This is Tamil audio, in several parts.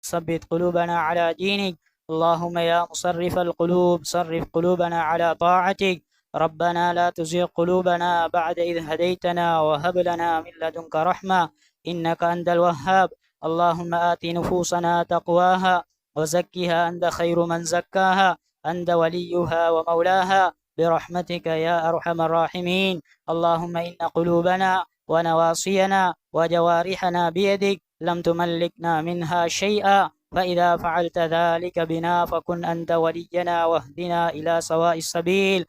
ثبت قلوبنا على دينك. اللهم يا مصرف القلوب صرف قلوبنا على طاعتك. ربنا لا تزغ قلوبنا بعد إذ هديتنا وهب لنا من لدنك رحمة إنك أنت الوهاب. اللهم آت نفوسنا تقواها وزكها أنت خير من زكاها أنت وليها ومولاها برحمتك يا أرحم الراحمين. اللهم إن قلوبنا ونواصينا وجوارحنا بيدك لم تملكنا منها شيئا، فإذا فعلت ذلك بنا فكن أنت ولينا واهدنا إلى سواء السبيل.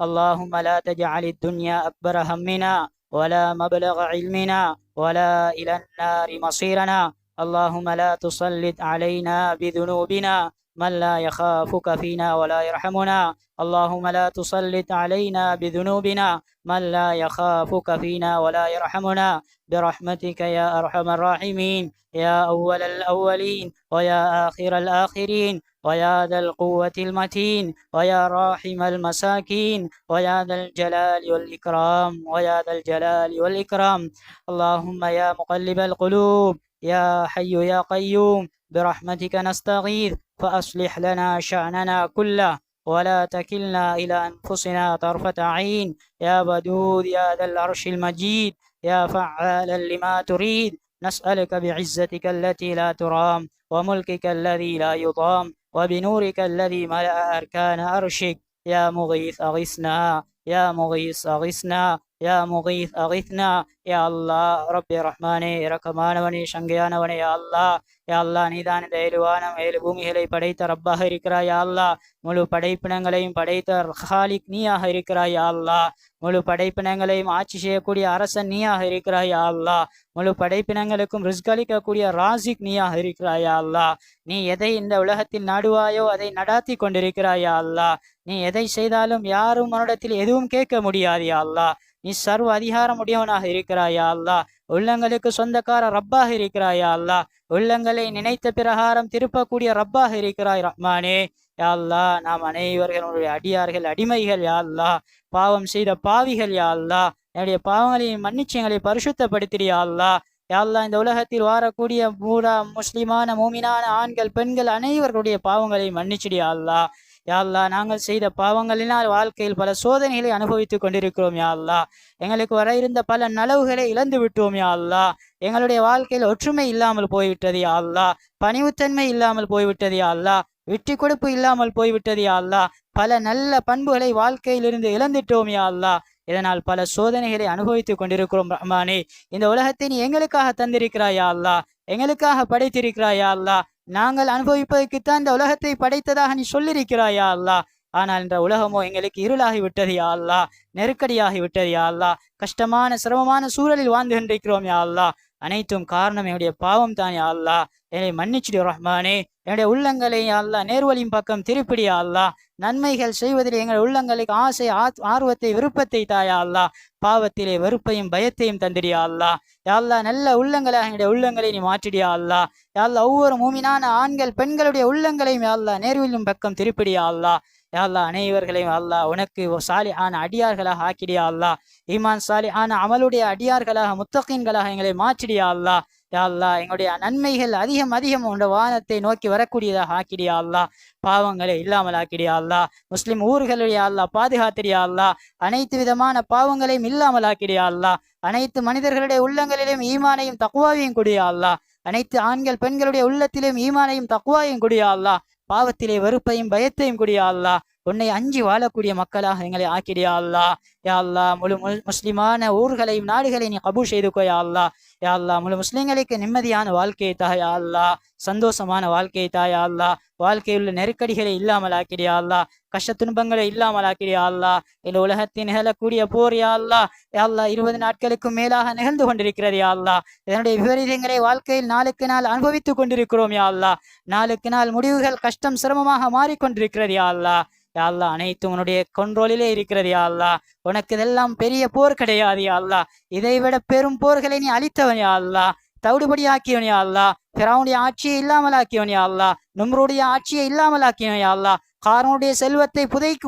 اللهم لا تجعل الدنيا أكبر همنا ولا مبلغ علمنا ولا إلى النار مصيرنا. اللهم لا تسلط علينا بذنوبنا من لا يخافك فينا ولا يرحمنا. اللهم لا تسلط علينا بذنوبنا من لا يخافك فينا ولا يرحمنا برحمتك يا أرحم الراحمين يا أول الأولين ويا آخر الآخرين ويا ذا القوة المتين ويا راحم المساكين ويا ذا الجلال والإكرام ويا ذا الجلال والإكرام. اللهم يا مقلب القلوب يا حي يا قيوم برحمتك نستغيث فأصلح لنا شأننا كله ولا تكلنا إلى أنفسنا طرفة عين. يا ودود يا ذا العرش المجيد يا فعالا لما تريد، نسألك بعزتك التي لا ترام وملكك الذي لا يضام وبنورك الذي ملأ أركان عرشك. يا مغيث أغثنا يا مغيث أغثنا يا مغيث أغثنا. يا الله ربي ரஹ்மானே இரக்கமானவனே சங்கையானவனே யா அல்லாஹ். யா அல்லாஹ் நீதான் இந்த 7 வானம் 7 பூமிகளை படைத்த ரப்பாக இருக்கிறாய். யா அல்லாஹ் முழு படைப்பினங்களையும் படைத்த ஹாலிக் நீயாக இருக்கிறாய். யா அல்லாஹ் முழு படைப்பினங்களையும் ஆட்சி செய்யக்கூடிய அரசன் நீயாக இருக்கிறாய். யா அல்லாஹ் முழு படைப்பினங்களுக்கும் ரிஸ்க் அளிக்கக்கூடிய ராசிக் நீயாக இருக்கிறாய். யா அல்லாஹ் நீ எதை இந்த உலகத்தில் நாடுவாயோ அதை நடாத்தி கொண்டிருக்கிறாய். யா அல்லாஹ் நீ எதை செய்தாலும் யாரும் உன்னிடத்தில் எதுவும் கேட்க முடியாது. யா அல்லாஹ் நீ சர்வ அதிகாரம் உடையவனாக இருக்கிறாய். யா அல்லாஹ் உள்ளங்களுக்கு சொந்தக்கார ரப்பாக இருக்கிறாய். யா அல்லாஹ் உள்ளங்களை நினைத்த பிரகாரம் திருப்பக்கூடிய ரப்பாக இருக்கிறாய் ரஹ்மானே. யா அல்லாஹ் நாம் அனைவர்களுடைய அடியார்கள் அடிமைகள். யா அல்லாஹ் பாவம் செய்த பாவிகள். யா அல்லாஹ் என்னுடைய பாவங்களையும் மன்னிச்சங்களை பரிசுத்தப்படுத்திடு. யா அல்லாஹ். யா அல்லாஹ் இந்த உலகத்தில் வாழக்கூடிய மூடா முஸ்லிமான மூமினான ஆண்கள் பெண்கள் அனைவர்களுடைய பாவங்களையும் மன்னிச்சிடு. யா அல்லாஹ். யா அல்லாஹ் நாங்கள் செய்த பாவங்களினால் வாழ்க்கையில் பல சோதனைகளை அனுபவித்துக் கொண்டிருக்கிறோம். யா அல்லாஹ் எங்களுக்கு வர இருந்த பல நலவுகளை இழந்து விட்டோம். யா அல்லாஹ் எங்களுடைய வாழ்க்கையில் ஒற்றுமை இல்லாமல் போய்விட்டது. யா அல்லாஹ் பணிவுத்தன்மை இல்லாமல் போய்விட்டது. யா அல்லாஹ் விட்டு கொடுப்பு இல்லாமல் போய்விட்டது. யா அல்லாஹ் பல நல்ல பண்புகளை வாழ்க்கையிலிருந்து இழந்துட்டோம். யா அல்லாஹ் இதனால் பல சோதனைகளை அனுபவித்துக் கொண்டிருக்கிறோம். ரஹ்மானே இந்த உலகத்தை நீ எங்களுக்காக தந்திருக்கிறாய். யா அல்லாஹ் எங்களுக்காக படைத்திருக்கிறாய். யா அல்லாஹ் நாங்கள் அனுபவிப்பதற்குத்தான் இந்த உலகத்தை படைத்ததாக நீ சொல்லியிருக்கிறாய். யா அல்லாஹ் ஆனால் இந்த உலகமோ எங்களுக்கு இருளாகி விட்டது. யா அல்லாஹ் நெருக்கடியாகி விட்டது. யா அல்லாஹ் கஷ்டமான சிரமமான சூழலில் வாழ்ந்து கொண்டிருக்கிறோம். யா அல்லாஹ் அனைத்தும் காரணம் என்னுடைய பாவம் தான். யா அல்லாஹ் என்னை மன்னிச்சிடு ரஹ்மானே. என்னுடைய உள்ளங்களை யா அல்லாஹ் நேர்வழியின் பக்கம் திருப்பிடு. யா அல்லாஹ் நன்மைகள் செய்வதில் எங்கள் உள்ளங்களுக்கு ஆசை ஆர்வத்தை விருப்பத்தை தாயா அல்லாஹ். பாவத்திலே வெறுப்பையும் பயத்தையும் தந்திடு. யா அல்லாஹ். யா அல்லாஹ் நல்ல உள்ளங்களாக என்னுடைய உள்ளங்களை நீ மாற்றிடு. யா அல்லாஹ். யா அல்லாஹ் ஒவ்வொரு மூமினான ஆண்கள் பெண்களுடைய உள்ளங்களையும் யா அல்லாஹ் நேர்வழியின் பக்கம் திருப்பிடு. யா அல்லாஹ். யா அல்லாஹ் அனைவர்களையும் அல்லாஹ் உனக்கு சாலிஹான அடியார்களாக ஆக்கிடு. யா அல்லாஹ் ஈமான் சாலிஹான அமலுடைய அடியார்களாக முத்தகீன்களாக எங்களை மாற்றிடு. யா அல்லாஹ். யா அல்லாஹ் எங்களுடைய நன்மைகள் அதிகம் அதிகம் உண்ட வானத்தை நோக்கி வரக்கூடியதாக ஆக்கிடு. யா அல்லாஹ் பாவங்களை இல்லாமல் ஆக்கிடு. யா அல்லாஹ் முஸ்லிம் ஊர்களுடைய அல்லாஹ் பாதுகாத்திடு. யா அல்லாஹ் அனைத்து விதமான பாவங்களையும் இல்லாமல் ஆக்கிடு. யா அல்லாஹ் அனைத்து மனிதர்களுடைய உள்ளங்களிலும் ஈமானையும் தக்வாவையும் கொடு. யா அல்லாஹ் அனைத்து ஆண்கள் பெண்களுடைய உள்ளத்திலும் ஈமானையும் தக்வாவையும் கொடு. யா அல்லாஹ் பாவத்திலே வெறுப்பையும் பயத்தையும் கொடு. யா அல்லாஹ் உன்னை அஞ்சி வாழக்கூடிய மக்களாக எங்களை ஆக்கிடு. யா அல்லாஹ். யா அல்லாஹ் முழு முஸ்லிமான ஊர்களையும் நாடுகளையும் நீ கபூல் செய்துக்கோ. யா அல்லாஹ். யா அல்லாஹ் முழு முஸ்லிம்களுக்கு நிம்மதியான வாழ்க்கையை தா. யா அல்லாஹ் சந்தோஷமான வாழ்க்கையை தா. யா அல்லாஹ் வாழ்க்கையில் உள்ள நெருக்கடிகளை இல்லாமல் ஆக்கிடு. யா அல்லாஹ் கஷ்ட துன்பங்களை இல்லாமல் ஆக்கிடு. யா அல்லாஹ் இந்த உலகத்தில் நிகழக்கூடிய போர் யா அல்லாஹ் யா அல்லாஹ் 20 நாட்களுக்கும் மேலாக நிகழ்ந்து கொண்டிருக்கிறது. யா அல்லாஹ் இதனுடைய விபரீதங்களை வாழ்க்கையில் நாளுக்கு நாள் அனுபவித்துக் கொண்டிருக்கிறோம். யா அல்லாஹ் நாளுக்கு நாள் முடிவுகள் கஷ்டம் சிரமமாக மாறிக்கொண்டிருக்கிறது. யா அல்லாஹ். யா அல்லாஹ் அனைத்தும் உன்னுடைய கண்ட்ரோலிலே இருக்கிறது. யா அல்லாஹ் உனக்கு இதெல்லாம் பெரிய போர் கிடையாது. யா அல்லாஹ் இதைவிட பெரும் போர்களை நீ அளித்தவன். யா அல்லாஹ் தவிடுபடி ஆக்கியவன். யா அல்லாஹ் ஃபிரௌனுடைய ஆட்சியை இல்லாமல் ஆக்கியவன். யா அல்லாஹ் நும்ருடைய ஆட்சியை இல்லாமல் ஆக்கியவன். யா அல்லாஹ் காரனுடைய செல்வத்தை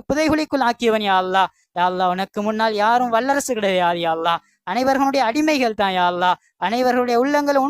புதைகுழிக்குள் ஆக்கியவன். யா அல்லாஹ். யா அல்லாஹ் உனக்கு முன்னால் யாரும் வல்லரசு கிடையாது. யா அல்லாஹ் அனைவர்களுடைய அடிமைகள் தான். யா அல்லாஹ் அனைவர்களுடைய உள்ளங்கள்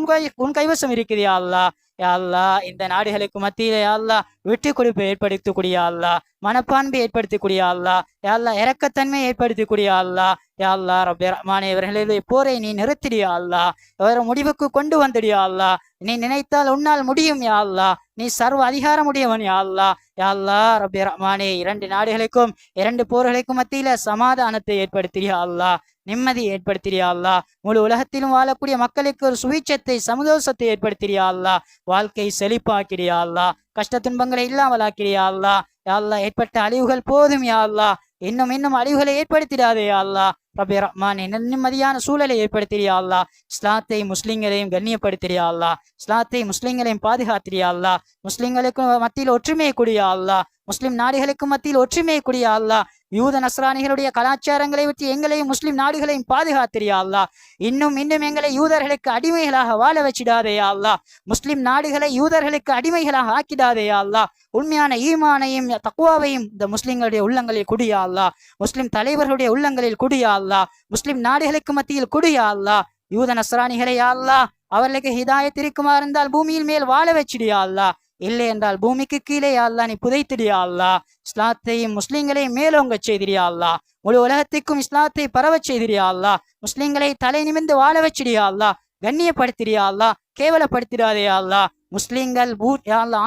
உன் கைவசம் இருக்குது. யா அல்லாஹ் யா அல்லாஹ் இந்த நாடுகளுக்கு மத்தியில யா அல்லாஹ் விட்டு கொடுப்பை ஏற்படுத்தக்கூடிய அல்லாஹ், மனப்பான்பை ஏற்படுத்தக்கூடிய அல்லாஹ், யா அல்லாஹ் இரக்கத்தன்மை ஏற்படுத்தக்கூடிய அல்லாஹ், யா அல்லாஹ் ரப்பே ரஹ்மானே இவர்களுடைய போரை நீ நிறுத்திடியா அல்லாஹ், இவரை முடிவுக்கு கொண்டு வந்துடியா அல்லாஹ், நீ நினைத்தால் உன்னால் முடியும் யா அல்லாஹ், நீ சர்வ அதிகாரம் உடையவன் யா அல்லாஹ். யா அல்லாஹ் ரப்பே ரஹ்மானே இரண்டு நாடுகளுக்கும் இரண்டு போர்களுக்கும் மத்தியில சமாதானத்தை ஏற்படுத்தியா அல்லாஹ், நிம்மதி ஏற்படுத்தியா அல்லாஹ், முழு உலகத்திலும் வாழக்கூடிய மக்களுக்கு ஒரு சுவிச்சத்தை சந்தோஷத்தை ஏற்படுத்தியா அல்லாஹ், வாழ்க்கை செழிப்பாக்கிறியா அல்லாஹ், கஷ்ட துன்பங்களை இல்லாமலாக்கிறியா அல்லாஹ். யா அல்லாஹ் ஏற்பட்ட அழிவுகள் போதும் யா அல்லாஹ், இன்னும் அழிவுகளை ஏற்படுத்திடாதே யா அல்லாஹ். ரப்பே ரஹ்மானே நிம்மதியான சூழலை ஏற்படுத்தியா அல்லாஹ், இஸ்லாத்தை முஸ்லிம்களையும் கண்ணியப்படுத்தியா அல்லாஹ், இஸ்லாத்தை முஸ்லிம்களையும் பாதுகாத்திரியா அல்லாஹ், முஸ்லிம்களுக்கு மத்தியில் ஒற்றுமையை கூடியா அல்லாஹ், முஸ்லிம் நாடுகளுக்கு மத்தியில் ஒற்றுமையை கூடிய அல்லாஹ், யூத நஸ்ரானிகளுடைய கலாச்சாரங்களை விட்டு எங்களையும் முஸ்லிம் நாடுகளையும் பாதுகாத்திரியா அல்லாஹ், இன்னும் எங்களை யூதர்களுக்கு அடிமைகளாக வாழ வச்சிடாதேயா அல்லாஹ், முஸ்லிம் நாடுகளை யூதர்களுக்கு அடிமைகளாக ஆக்கிடாதேயா அல்லாஹ், உண்மையான ஈமானையும் தக்குவாவையும் இந்த முஸ்லிம்களுடைய உள்ளங்களில் குடியா அல்லாஹ், முஸ்லிம் தலைவர்களுடைய உள்ளங்களில் குடியா அல்லாஹ், முஸ்லிம் நாடுகளுக்கு மத்தியில் குடியா அல்லாஹ். யூத நஸ்ரானிகளை யா அல்லாஹ் அவர்களுக்கு ஹிதாயத் இருக்குமா இருந்தால் பூமியில் மேல் வாழ வச்சிடியா அல்லாஹ், இல்லை என்றால் பூமிக்கு கீழே யா அல்லாஹ் நீ புதைத்திடியா அல்லாஹ், இஸ்லாத்தையும் முஸ்லிம்களையும் மேலோங்க செய்திரியா அல்லாஹ், முழு உலகத்திற்கும் இஸ்லாத்தை பரவச் செய்திரியா அல்லாஹ், முஸ்லிம்களை தலை நிமிர்ந்து வாழ வச்சிடியா அல்லாஹ், கண்ணியப்படுத்திரியா அல்லாஹ், கேவலப்படுத்திடாதே அல்லாஹ். முஸ்லிம்கள்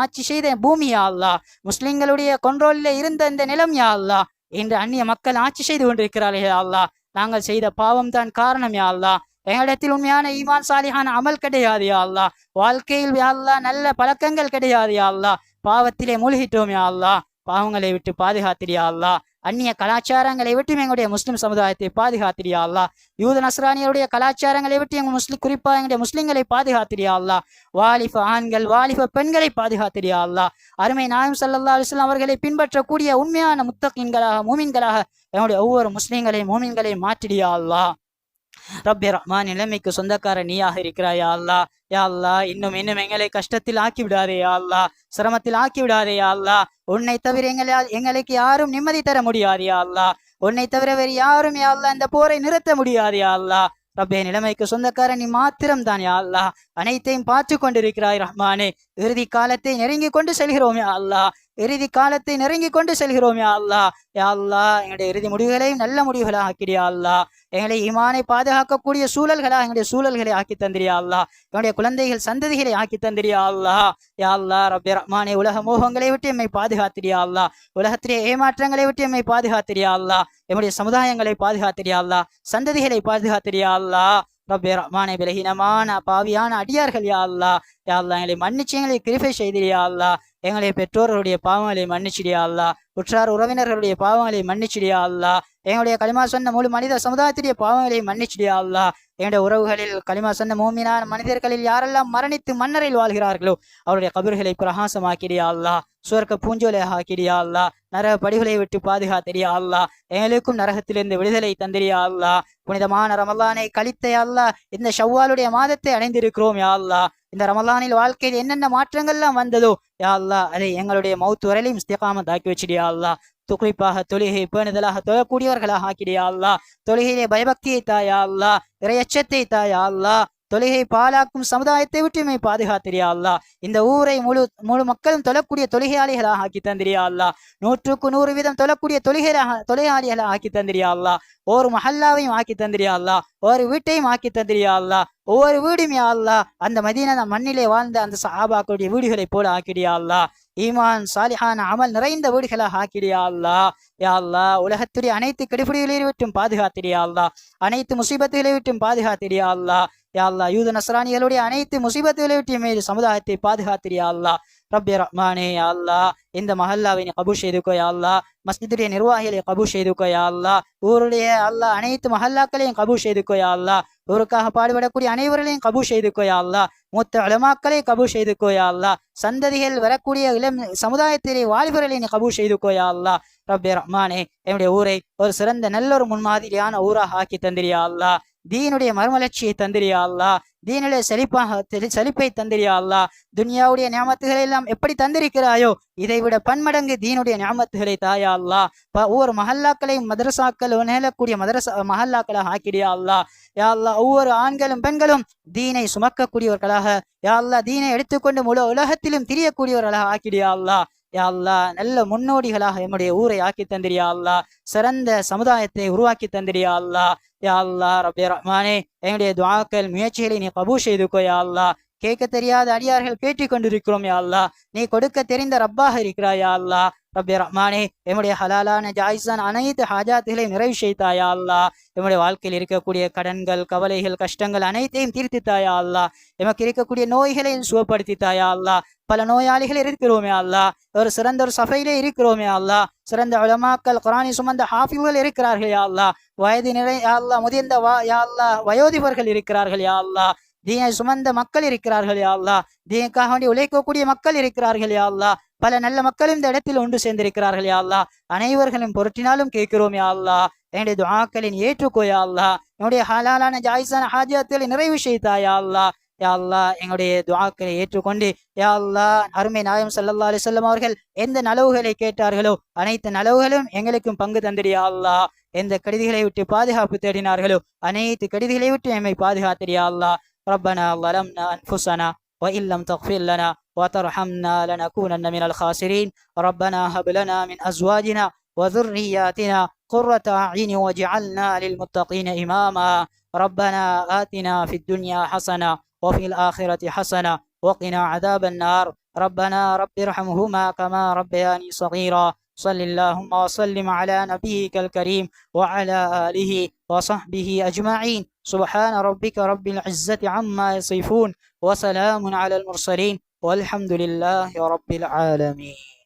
ஆட்சி செய்த பூமி யா அல்லாஹ், முஸ்லிம்களுடைய கொண்ட்ரோலில் இருந்த இந்த நிலம் யா அல்லாஹ் இன்று அந்நிய மக்கள் ஆட்சி செய்து கொண்டிருக்கிறார்கள் யா அல்லாஹ், நாங்கள் செய்த பாவம் தான் காரணம் யா அல்லாஹ், எங்களிடத்தில் உண்மையான ஈமான் சாலிஹான அமல் கிடையாது யா அல்லாஹ், வாழ்க்கையில் யா அல்லாஹ் நல்ல பழக்கங்கள் கிடையாது யா அல்லாஹ், பாவத்திலே மூழ்கிட்டோம் யா அல்லாஹ், பாவங்களை விட்டு பாதுகாத்திரியா அல்லாஹ், அந்நிய கலாச்சாரங்களை விட்டு எங்களுடைய முஸ்லிம் சமுதாயத்தை பாதுகாத்திரியா அல்லாஹ், யூத நஸ்ரானியருடைய கலாச்சாரங்களை விட்டு எங்கள் குறிப்பாக எங்களுடைய முஸ்லிம்களை பாதுகாத்திரியா அல்லாஹ், வாலிப ஆண்கள் வாலிப பெண்களை பாதுகாத்திரியா அல்லாஹ், அருமை நாயம் ஸல்லல்லாஹு அலைஹி வஸல்லம் அவர்களை பின்பற்றக்கூடிய உண்மையான முத்தகீன்களாக மூமின்களாக எங்களுடைய ஒவ்வொரு முஸ்லிம்களையும் மூமின்களையும் மாற்றிடியா அல்லாஹ். ரப்பே ரஹ்மான் நிலைமைக்கு சொந்தக்கார நீயாக இருக்கிறாயா அல்லாஹ். யா அல்லாஹ் இன்னும் எங்களை கஷ்டத்தில் ஆக்கி விடாதே யா அல்லாஹ், சிரமத்தில் ஆக்கி விடாதே யா அல்லாஹ், உன்னை தவிர எங்களுக்கு யாரும் நிம்மதி தர முடியாது யா அல்லாஹ், உன்னை தவிர வேறு யாரும் யா அல்லாஹ் இந்த போரை நிறுத்த முடியாது யா அல்லாஹ். ரப்பே நிலைமைக்கு சொந்தக்காரன் நீ மாத்திரம் தான் யா அல்லாஹ், அனைத்தையும் பார்த்து கொண்டிருக்கிறாய் ரஹ்மானே. இறுதி காலத்தை நெருங்கி கொண்டு செல்கிறோம் யா அல்லாஹ், இறுதி காலத்தை நெருங்கி கொண்டு செல்கிறோம் யா அல்லாஹ். யா அல்லாஹ் எங்களுடைய இறுதி முடிவுகளையும் நல்ல முடிவுகளாக ஆக்கிறியா அல்லாஹ், எங்களை ஈமானை பாதுகாக்கக்கூடிய சூழல்களா எங்களுடைய சூழல்களை ஆக்கி தந்திரியா அல்லாஹ், என்னுடைய குழந்தைகள் சந்ததிகளை ஆக்கி தந்திரியா அல்லாஹ். யா அல்லாஹ் ரப்பே ரஹ்மானே உலக மோகங்களை விட்டு எம்மை பாதுகாத்திரியா அல்லாஹ், உலகத்திலே ஏமாற்றங்களை விட்டு எம்மை பாதுகாத்திரியா அல்லாஹ், எம்முடைய சமுதாயங்களை பாதுகாத்திரியா அல்லாஹ், சந்ததிகளை பாதுகாத்திரியா அல்லாஹ். ரப்பே ரஹ்மானே பலஹீனமான பாவியான அடியார்கள் யா அல்லாஹ், யா அல்லாஹ் எங்களை மன்னிச்சு எங்களை கிருபை செய்திரியா அல்லாஹ், எங்களுடைய பெற்றோர்களுடைய பாவங்களை மன்னிச்சிடியா அல்லாஹ், உற்றார் உறவினர்களுடைய பாவங்களை மன்னிச்சிடியா அல்லாஹ், எங்களுடைய களிமா சொன்ன முழு மனித சமுதாயத்துடைய பாவங்களை மன்னிச்சிடியா அல்லாஹ், எங்களுடைய உறவுகளில் களிமா சொன்ன மூமினான மனிதர்களில் யாரெல்லாம் மரணித்து மன்னரில் வாழ்கிறார்களோ அவருடைய கபர்களை பிரகாசமாக்கிறியா அல்லாஹ், சுவர்க்க பூஞ்சோலை ஆக்கிறியா அல்லாஹ், நரக படிகளை விட்டு பாதுகாத்திரியா அல்லாஹ், எங்களுக்கும் நரகத்திலிருந்து விடுதலை தந்திரியா அல்லாஹ். புனிதமான ரமலானை கழித்த யா அல்லாஹ் இந்த ஷவ்வாலுடைய மாதத்தை அடைந்திருக்கிறோம் யா அல்லாஹ், இந்த ரமலானில் வாழ்க்கையில் என்னென்ன மாற்றங்கள்லாம் வந்ததோ யா அல்லாஹ் அதை எங்களுடைய மௌத்து வரையிலும் இஸ்திகாமத் ஆக்கி வச்சிடியா அல்லாஹ். குறிப்பாக தொழுகை பேணுதலாக தொழக்கூடியவர்களாக ஆக்கிடியா அல்லாஹ், தொழுகையிலே பயபக்தியை தாயா அல்லாஹ், இறையச்சத்தை தாயா அல்லாஹ், தொழுகை பாலாக்கும் சமுதாயத்தை விட்டுமே பாதுகாத்திரியா அல்லாஹ், இந்த ஊரை முழு மக்களும் தொழக்கூடிய தொழுகையாளிகளாக ஆக்கி தந்திரியா அல்லாஹ், 100% தொழக்கூடிய தொழுகையாளிகளாக ஆக்கி தந்திரியா அல்லாஹ், ஒரு மஹல்லாவையும் ஆக்கி தந்திரியா அல்லாஹ், ஒரு வீட்டையும் ஆக்கி தந்திரியா அல்லாஹ், ஒவ்வொரு வீடும் யா அல்லாஹ் அந்த மதீனா மண்ணிலே வாழ்ந்த அந்த சஹாபாக்களுடைய வீடுகளை போல ஆக்கிடியா அல்லாஹ், ஈமான் சாலிஹான அமல் நிறைந்த வீடுகளாக ஆக்கிடியா அல்லாஹ். யா அல்லாஹ் உலகத்துடைய அனைத்து கெடுபிடிகளை விட்டும் பாதுகாத்திரியா அல்லாஹ், அனைத்து முசீபத்துகளை விட்டும் பாதுகாத்திரியா அல்லாஹ். யா அல்லாஹ் யூத நஸ்ரானிகளுடைய அனைத்து முசீபத்துகளை விட்டும் சமுதாயத்தை பாதுகாத்திரியா அல்லாஹ். ரப்பே ரஹ்மானே யா அல்லாஹ் இந்த மஹல்லாவை நீ கபூல் செய்துக்கோ யா அல்லாஹ், மஸ்ஜிதுடைய நிர்வாகிகளை கபூல் செய்துக்கோ யா அல்லாஹ், ஊருடைய அல்லாஹ் அனைத்து மஹல்லாக்களையும் கபூல் செய்துக்கோ யா அல்லாஹ், ஊருக்காக பாடுபடக்கூடிய அனைவர்களையும் கபூல் செய்துக்கோ யா அல்லாஹ், மூத்த உலமாக்களை கபூல் செய்துக்கோ யா அல்லாஹ், சந்ததிகள் வரக்கூடிய இளம் சமுதாயத்திலே வாலிபர்களை நீ கபூல் செய்துக்கோ யா அல்லாஹ். ரப்பே ரஹ்மானே என்னுடைய ஊரை ஒரு சிறந்த நல்ல ஒரு முன்மாதிரியான ஊராக ஆக்கி தந்திரியா அல்லாஹ். தீனுடைய மறுமலர்ச்சியை தந்திரியா அல்லாஹ், தீனுடைய செழிப்பை தந்திரியா அல்லாஹ். துன்யாவுடைய நியாமத்துகளை எல்லாம் எப்படி தந்திருக்கிறாயோ இதைவிட பன்மடங்கு தீனுடைய நியாமத்துகளை தாயா அல்லாஹ். ஒவ்வொரு மஹல்லாக்களையும் மதரசாக்கள் நிகழக்கூடிய மஹல்லாக்களாக ஆக்கிடியா அல்லாஹ். யா அல்லாஹ், ஒவ்வொரு ஆண்களும் பெண்களும் தீனை சுமக்கக்கூடியவர்களாக, யா அல்லாஹ், தீனை எடுத்துக்கொண்டு முழு உலகத்திலும் திரியக்கூடியவர்களாக ஆக்கிடியா அல்லாஹ். யா அல்லாஹ், நல்ல முன்னோடிகளாக என்னுடைய ஊரை ஆக்கி தந்திரியா அல்லாஹ். சிறந்த சமுதாயத்தை உருவாக்கி தந்திரியா அல்லாஹ். யா அல்லாஹ் ரப்பே ரஹ்மானே, எங்களுடைய துஆக்கள் முயற்சிகளை நீ கபூல் செய்துக்கோ யா அல்லாஹ். கேட்க தெரியாத அடியார்கள் கேட்டுக் கொண்டிருக்கிறோம் யா அல்லாஹ். நீ கொடுக்க தெரிந்த ரப்பாக இருக்கிறாய் யா அல்லாஹ். ரப்பே ரஹ்மானே, எம்முடைய ஹலாலான ஜாயிஸான அனைத்து ஹாஜாத்துகளையும் நிறைவு செய்தாயா அல்லாஹ். எம்முடைய வாழ்க்கையில் இருக்கக்கூடிய கடன்கள், கவலைகள், கஷ்டங்கள் அனைத்தையும் தீர்த்தித்தாயா அல்லாஹ். எமக்கு இருக்கக்கூடிய நோய்களை சுகப்படுத்தித்தாயா அல்லாஹ். பல நோயாளிகள் இருக்கிறோமே அல்லாஹ். ஒரு சிறந்த ஒரு சபையிலே இருக்கிறோமே அல்லாஹ். சிறந்த உலமாக்கள், குர்ஆனை சுமந்த ஹாஃபிழ்கள் இருக்கிறார்கள் யா அல்லாஹ். வயது நிறை யா அல்லாஹ், முதிர்ந்த யா அல்லாஹ், வயோதிபர்கள் இருக்கிறார்கள் யா அல்லாஹ். தீனை சுமந்த மக்கள் இருக்கிறார்கள் யா அல்லாஹ். தீனுக்காக வேண்டி உழைக்கக்கூடிய மக்கள் இருக்கிறார்கள் யா அல்லாஹ். பல நல்ல மக்களும் இந்த இடத்தில் ஒன்று சேர்ந்திருக்கிறார்கள் யா அல்லாஹ். அனைவர்களும் பொருட்டினாலும் கேட்கிறோம் யா அல்லாஹ். என்னுடைய துஆக்களின் ஏற்றுக்கோ யா அல்லாஹ். என்னுடைய ஹலாலான ஜாயிஸான ஹாஜாத்துகளை நிறைவு செய்தா யா அல்லாஹ். யா அல்லாஹ், எங்களுடைய துஆக்களை ஏற்றுக்கொண்டு யா அல்லாஹ், அருமை நாயகம் ஸல்லல்லாஹு அலைஹி வஸல்லம் அவர்கள் எந்த நலவுகளை கேட்டார்களோ அனைத்து நலவுகளும் எங்களுக்கும் பங்கு தந்திரியா அல்லாஹ். எந்த கெடுதிகளை விட்டு பாதுகாப்பு தேடினார்களோ அனைத்து கெடுதிகளை விட்டு எம்மை பாதுகாத்திரியா அல்லாஹ். ربنا ظلمنا أنفسنا وإن لم تغفر لنا وترحمنا لنكونن من الخاسرين. ربنا هب لنا من أزواجنا وذرياتنا قرة أعين واجعلنا للمتقين إماما. ربنا آتنا في الدنيا حسنة وفي الآخرة حسنة وقنا عذاب النار. ربنا رب ارحمهما كما ربياني صغيرا. صل اللهم وسلم على نبيك الكريم وعلى آله وصحبه أجمعين. سبحان ربك رب العزة عما يصفون وسلام على المرسلين والحمد لله رب العالمين.